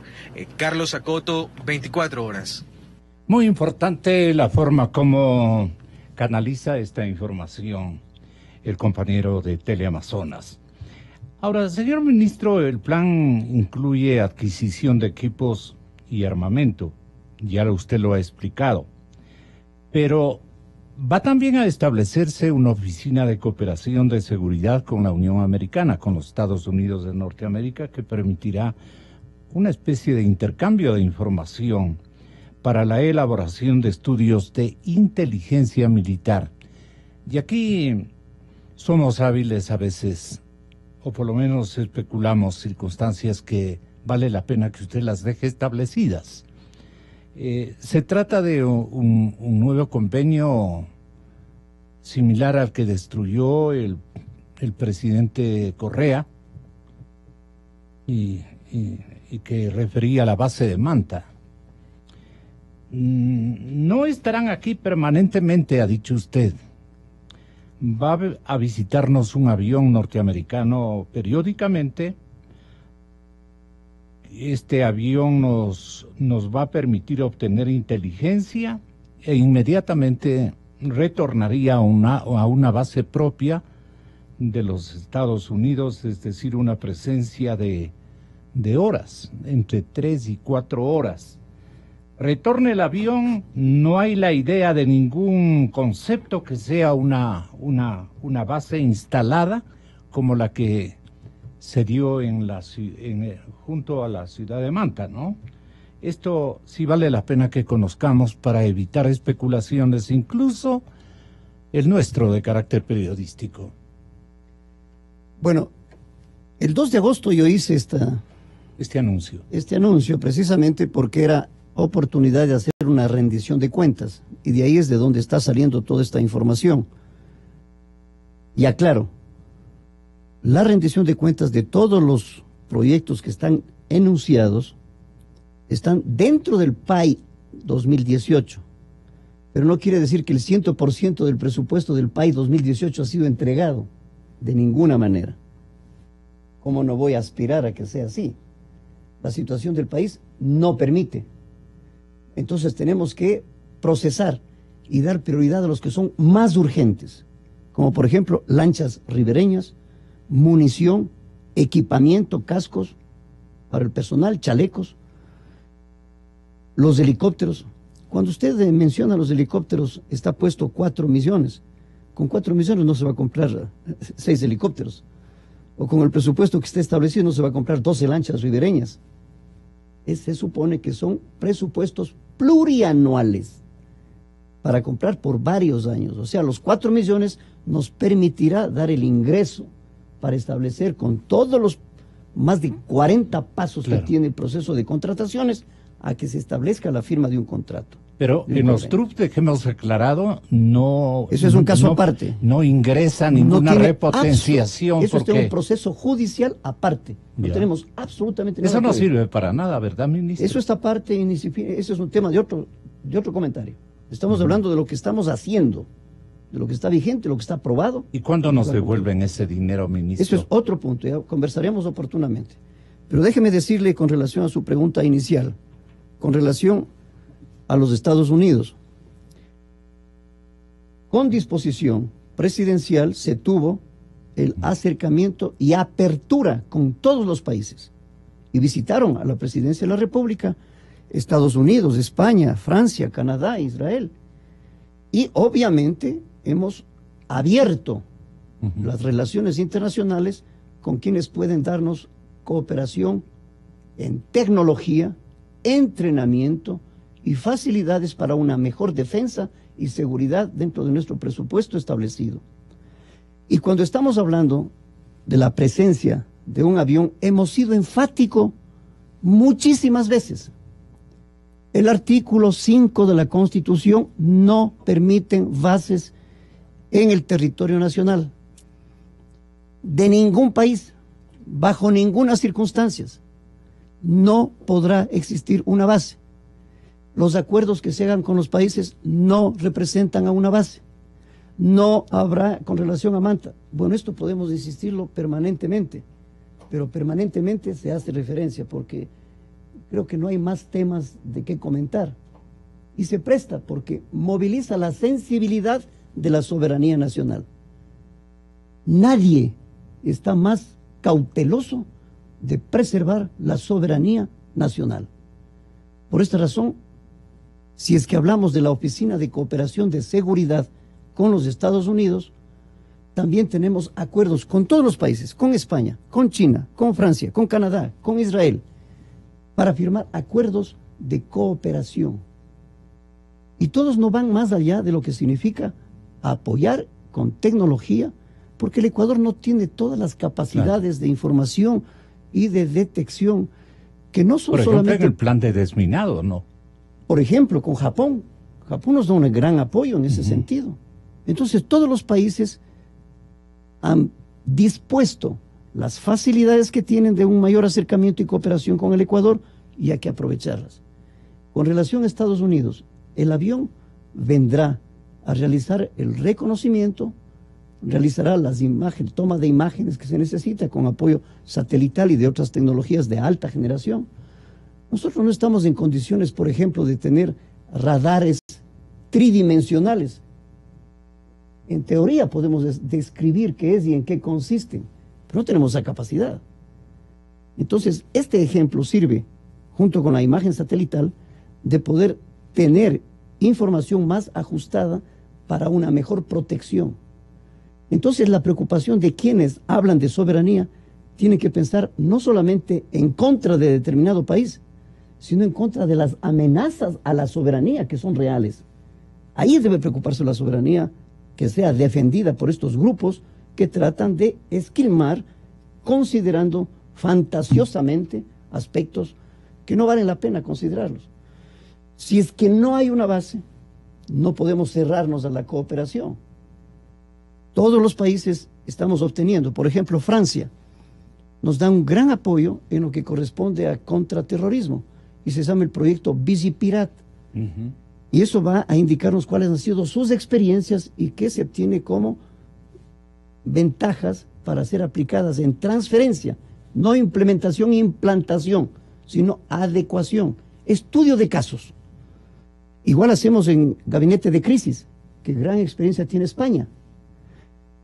Carlos Acoto, 24 horas. Muy importante la forma como canaliza esta información el compañero de Teleamazonas. Ahora, señor ministro, el plan incluye adquisición de equipos y armamento. Ya usted lo ha explicado. Pero va también a establecerse una oficina de cooperación de seguridad con la Unión Americana, con los Estados Unidos de Norteamérica, que permitirá una especie de intercambio de información para la elaboración de estudios de inteligencia militar. Y aquí somos hábiles a veces, o por lo menos especulamos circunstancias que vale la pena que usted las deje establecidas. Se trata de un nuevo convenio similar al que destruyó el presidente Correa y que refería a la base de Manta. No estarán aquí permanentemente, ha dicho usted. Va a visitarnos un avión norteamericano periódicamente. Este avión nos va a permitir obtener inteligencia e inmediatamente retornaría a una base propia de los Estados Unidos, es decir, una presencia de horas, entre 3 y 4 horas. Retorne el avión, no hay la idea de ningún concepto que sea una base instalada como la que se dio junto a la ciudad de Manta, ¿no? Esto sí vale la pena que conozcamos para evitar especulaciones, incluso el nuestro de carácter periodístico. Bueno, el 2 de agosto yo hice este anuncio precisamente porque era oportunidad de hacer una rendición de cuentas, y de ahí es de donde está saliendo toda esta información. Y aclaro, la rendición de cuentas de todos los proyectos que están enunciados están dentro del PAI 2018, pero no quiere decir que el 100% del presupuesto del PAI 2018 ha sido entregado, de ninguna manera. ¿Cómo no voy a aspirar a que sea así? La situación del país no permite. Entonces tenemos que procesar y dar prioridad a los que son más urgentes, como por ejemplo lanchas ribereñas, munición, equipamiento, cascos para el personal, chalecos, los helicópteros. Cuando usted menciona los helicópteros, está puesto 4 millones. Con 4 millones no se va a comprar 6 helicópteros. O con el presupuesto que está establecido no se va a comprar 12 lanchas ribereñas. Se supone que son presupuestos plurianuales para comprar por varios años. O sea, los 4 millones nos permitirá dar el ingreso para establecer con todos los más de 40 pasos que tiene el proceso de contrataciones a que se establezca la firma de un contrato. Pero en los TRUP que hemos aclarado, no... Eso es un caso aparte. No ingresa ninguna repotenciación. Eso es un proceso judicial aparte. No tenemos absolutamente nada. Eso no sirve para nada, ¿verdad, ministro? Eso está aparte, eso es un tema de otro comentario. Estamos hablando de lo que estamos haciendo, de lo que está vigente, lo que está aprobado. ¿Y cuándo nos devuelven ese dinero, ministro? Eso es otro punto, ya conversaremos oportunamente. Pero déjeme decirle con relación a su pregunta inicial, con relación a los Estados Unidos. Con disposición presidencial se tuvo el acercamiento y apertura con todos los países. Y visitaron a la presidencia de la República Estados Unidos, España, Francia, Canadá, Israel. Y obviamente hemos abierto las relaciones internacionales con quienes pueden darnos cooperación en tecnología, entrenamiento y facilidades para una mejor defensa y seguridad dentro de nuestro presupuesto establecido. Y cuando estamos hablando de la presencia de un avión, hemos sido enfáticos muchísimas veces. El artículo 5 de la Constitución no permite bases en el territorio nacional de ningún país, bajo ninguna circunstancia. No podrá existir una base. Los acuerdos que se hagan con los países no representan a una base. No habrá con relación a Manta. Bueno, esto podemos insistirlo permanentemente, pero permanentemente se hace referencia porque creo que no hay más temas de qué comentar. Y se presta porque moviliza la sensibilidad de la soberanía nacional. Nadie está más cauteloso de preservar la soberanía nacional. Por esta razón, si es que hablamos de la Oficina de Cooperación de Seguridad con los Estados Unidos, también tenemos acuerdos con todos los países, con España, con China, con Francia, con Canadá, con Israel, para firmar acuerdos de cooperación. Y todos no van más allá de lo que significa apoyar con tecnología, porque el Ecuador no tiene todas las capacidades de información y de detección que no son por ejemplo, solamente... en el plan de desminado, ¿no? Por ejemplo, con Japón. Japón nos da un gran apoyo en ese sentido. Entonces, todos los países han dispuesto las facilidades que tienen de un mayor acercamiento y cooperación con el Ecuador y hay que aprovecharlas. Con relación a Estados Unidos, el avión vendrá a realizar el reconocimiento, realizará las imágenes, toma de imágenes que se necesita con apoyo satelital y de otras tecnologías de alta generación. Nosotros no estamos en condiciones, por ejemplo, de tener radares tridimensionales. En teoría podemos describir qué es y en qué consisten, pero no tenemos esa capacidad. Entonces, este ejemplo sirve, junto con la imagen satelital, de poder tener información más ajustada para una mejor protección. Entonces, la preocupación de quienes hablan de soberanía tiene que pensar no solamente en contra de determinado país, sino en contra de las amenazas a la soberanía que son reales. Ahí debe preocuparse la soberanía que sea defendida por estos grupos que tratan de esquilmar considerando fantasiosamente aspectos que no valen la pena considerarlos. Si es que no hay una base, no podemos cerrarnos a la cooperación. Todos los países estamos obteniendo, por ejemplo, Francia nos da un gran apoyo en lo que corresponde a contraterrorismo y se llama el proyecto Visipirat. Y eso va a indicarnos cuáles han sido sus experiencias y qué se obtiene como ventajas para ser aplicadas en transferencia, no implementación e implantación, sino adecuación, estudio de casos. Igual hacemos en gabinete de crisis, que gran experiencia tiene España.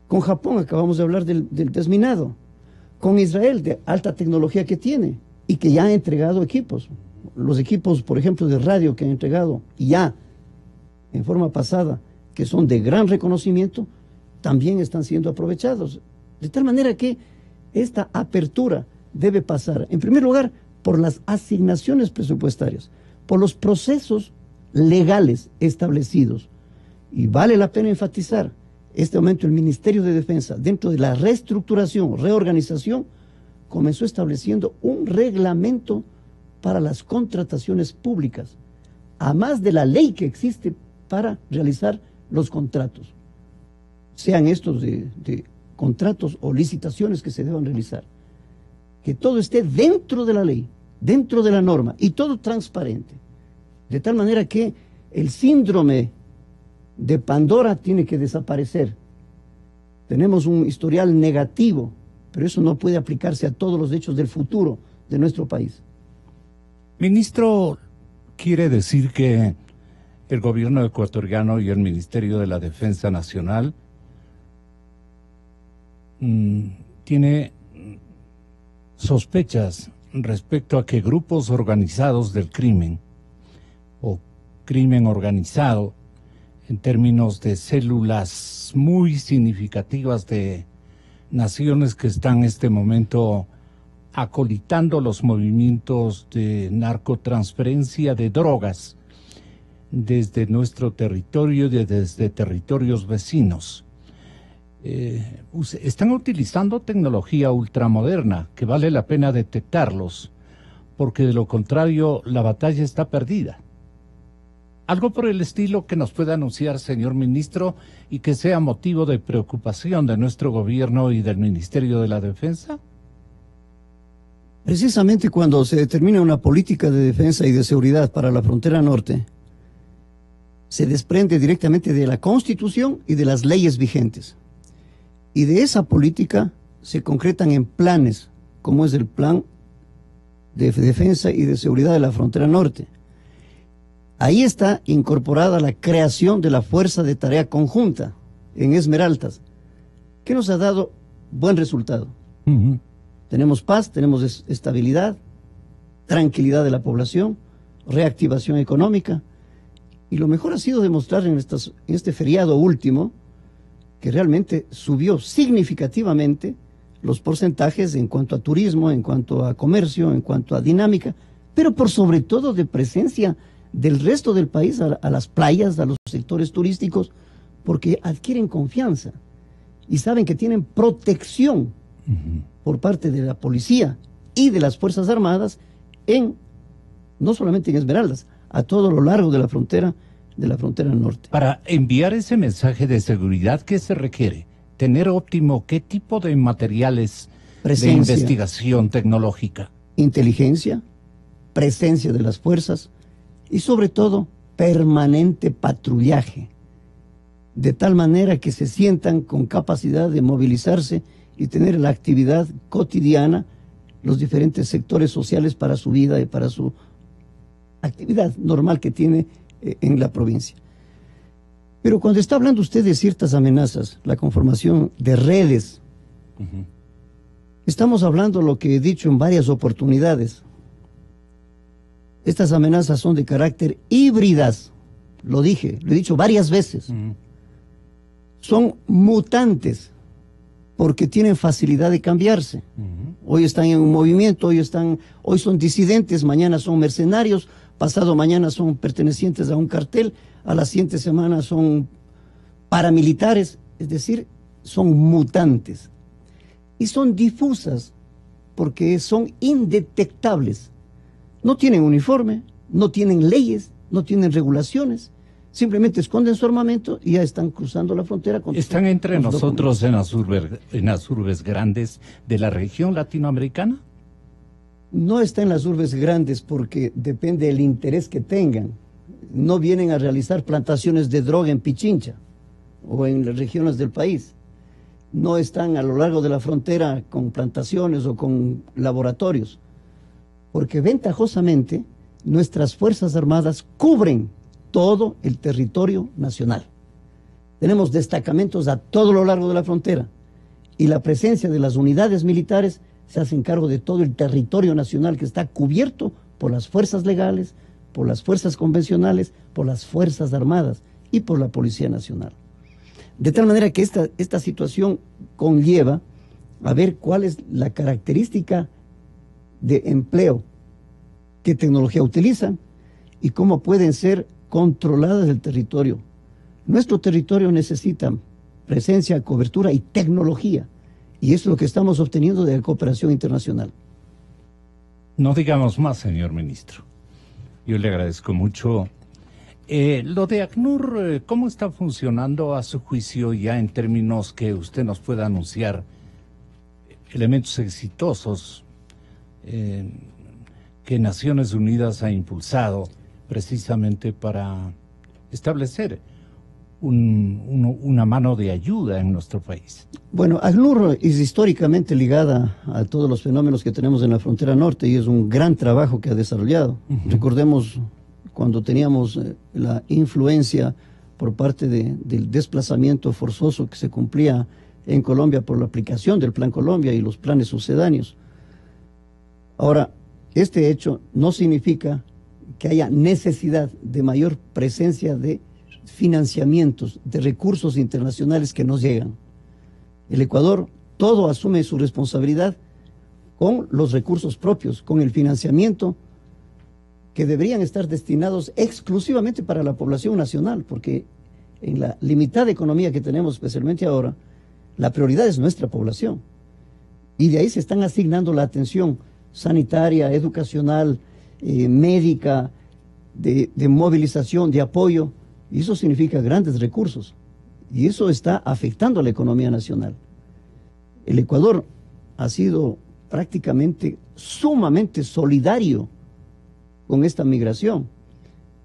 Con Japón acabamos de hablar del desminado. Con Israel, de alta tecnología que tiene y que ya ha entregado equipos. Los equipos, por ejemplo, de radio que han entregado y ya en forma pasada, que son de gran reconocimiento, también están siendo aprovechados. De tal manera que esta apertura debe pasar, en primer lugar, por las asignaciones presupuestarias, por los procesos legales establecidos. Y vale la pena enfatizar, este momento el Ministerio de Defensa, dentro de la reestructuración, reorganización, comenzó estableciendo un reglamento para las contrataciones públicas, a más de la ley que existe para realizar los contratos, sean estos de contratos o licitaciones que se deban realizar. Que todo esté dentro de la ley, dentro de la norma y todo transparente. De tal manera que el síndrome de Pandora tiene que desaparecer. Tenemos un historial negativo, pero eso no puede aplicarse a todos los hechos del futuro de nuestro país. Ministro, ¿quiere decir que el gobierno ecuatoriano y el Ministerio de la Defensa Nacional tiene sospechas respecto a que grupos organizados del crimen o crimen organizado en términos de células muy significativas de naciones que están en este momento acolitando los movimientos de narcotransferencia de drogas desde nuestro territorio y desde territorios vecinos? Están utilizando tecnología ultramoderna que vale la pena detectarlos, porque de lo contrario la batalla está perdida. Algo por el estilo que nos pueda anunciar, señor ministro, y que sea motivo de preocupación de nuestro gobierno y del Ministerio de la Defensa. Precisamente cuando se determina una política de defensa y de seguridad para la frontera norte, se desprende directamente de la Constitución y de las leyes vigentes. Y de esa política se concretan en planes, como es el Plan de Defensa y de Seguridad de la Frontera Norte. Ahí está incorporada la creación de la Fuerza de Tarea Conjunta en Esmeraldas, que nos ha dado buen resultado. Tenemos paz, tenemos estabilidad, tranquilidad de la población, reactivación económica, y lo mejor ha sido demostrar en este feriado último que realmente subió significativamente los porcentajes en cuanto a turismo, en cuanto a comercio, en cuanto a dinámica, pero por sobre todo de presencia del resto del país a las playas, a los sectores turísticos, porque adquieren confianza y saben que tienen protección por parte de la policía y de las Fuerzas Armadas no solamente en Esmeraldas, a todo lo largo de la frontera norte. Para enviar ese mensaje de seguridad, ¿qué se requiere? Tener óptimo, ¿qué tipo de materiales de investigación tecnológica? Inteligencia, presencia de las fuerzas y sobre todo permanente patrullaje, de tal manera que se sientan con capacidad de movilizarse y tener la actividad cotidiana, los diferentes sectores sociales para su vida y para su actividad normal que tiene en la provincia. Pero cuando está hablando usted de ciertas amenazas, la conformación de redes, estamos hablando lo que he dicho en varias oportunidades. Estas amenazas son de carácter híbridas, lo dije, lo he dicho varias veces. Son mutantes porque tienen facilidad de cambiarse. Hoy están en un movimiento, hoy son disidentes, mañana son mercenarios, pasado mañana son pertenecientes a un cartel, a la siguiente semana son paramilitares, es decir, son mutantes. Y son difusas porque son indetectables. No tienen uniforme, no tienen leyes, no tienen regulaciones, simplemente esconden su armamento y ya están cruzando la frontera. ¿Están entre nosotros en las urbes grandes de la región latinoamericana? No está en las urbes grandes porque depende del interés que tengan. No vienen a realizar plantaciones de droga en Pichincha o en las regiones del país. No están a lo largo de la frontera con plantaciones o con laboratorios. Porque ventajosamente nuestras Fuerzas Armadas cubren todo el territorio nacional. Tenemos destacamentos a todo lo largo de la frontera y la presencia de las unidades militares se hacen cargo de todo el territorio nacional que está cubierto por las fuerzas legales, por las fuerzas convencionales, por las Fuerzas Armadas y por la Policía Nacional. De tal manera que esta situación conlleva a ver cuál es la característica de empleo, qué tecnología utilizan y cómo pueden ser controladas del territorio. Nuestro territorio necesita presencia, cobertura y tecnología. Y eso es lo que estamos obteniendo de la cooperación internacional. No digamos más, señor ministro. Yo le agradezco mucho. Lo de ACNUR, ¿cómo está funcionando a su juicio ya en términos que usted nos pueda anunciar elementos exitosos que Naciones Unidas ha impulsado precisamente para establecer una mano de ayuda en nuestro país? Bueno, ACNUR es históricamente ligada a todos los fenómenos que tenemos en la frontera norte y es un gran trabajo que ha desarrollado. Recordemos cuando teníamos la influencia por parte del desplazamiento forzoso que se cumplía en Colombia por la aplicación del Plan Colombia y los planes sucedáneos. Ahora, este hecho no significa que haya necesidad de mayor presencia de financiamientos, de recursos internacionales que nos llegan. El Ecuador todo asume su responsabilidad con los recursos propios, con el financiamiento que deberían estar destinados exclusivamente para la población nacional, porque en la limitada economía que tenemos, especialmente ahora, la prioridad es nuestra población. Y de ahí se están asignando la atención sanitaria, educacional, médica, de movilización, de apoyo, y eso significa grandes recursos. Y eso está afectando a la economía nacional. El Ecuador ha sido prácticamente sumamente solidario con esta migración,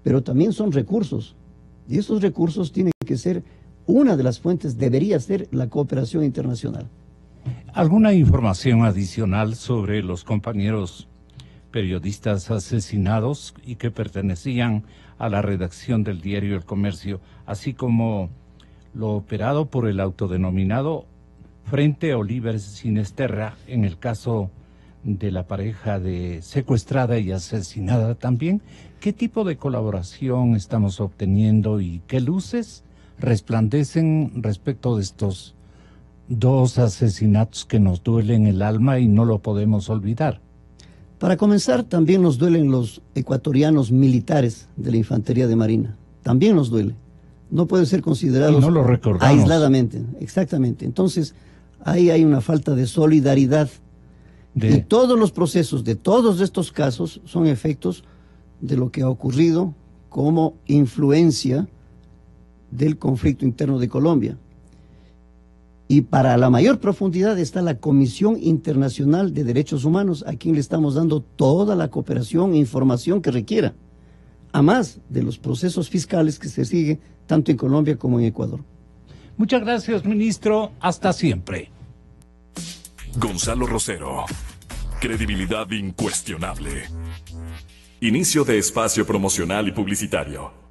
pero también son recursos. Y esos recursos tienen que ser, una de las fuentes debería ser la cooperación internacional. ¿Alguna información adicional sobre los compañeros periodistas asesinados y que pertenecían a la redacción del diario El Comercio, así como lo operado por el autodenominado Frente Oliver Sinesterra en el caso de la pareja de secuestrada y asesinada también? ¿Qué tipo de colaboración estamos obteniendo y qué luces resplandecen respecto de estos dos asesinatos que nos duelen el alma y no lo podemos olvidar? Para comenzar, también nos duelen los ecuatorianos militares de la Infantería de Marina. También nos duele. No puede ser considerados no lo recordamos aisladamente. Exactamente. Entonces, ahí hay una falta de solidaridad. Y todos los procesos de todos estos casos son efectos de lo que ha ocurrido como influencia del conflicto interno de Colombia. Y para la mayor profundidad está la Comisión Internacional de Derechos Humanos, a quien le estamos dando toda la cooperación e información que requiera, a más de los procesos fiscales que se siguen tanto en Colombia como en Ecuador. Muchas gracias, ministro. Hasta siempre. Gonzalo Rosero. Credibilidad incuestionable. Inicio de espacio promocional y publicitario.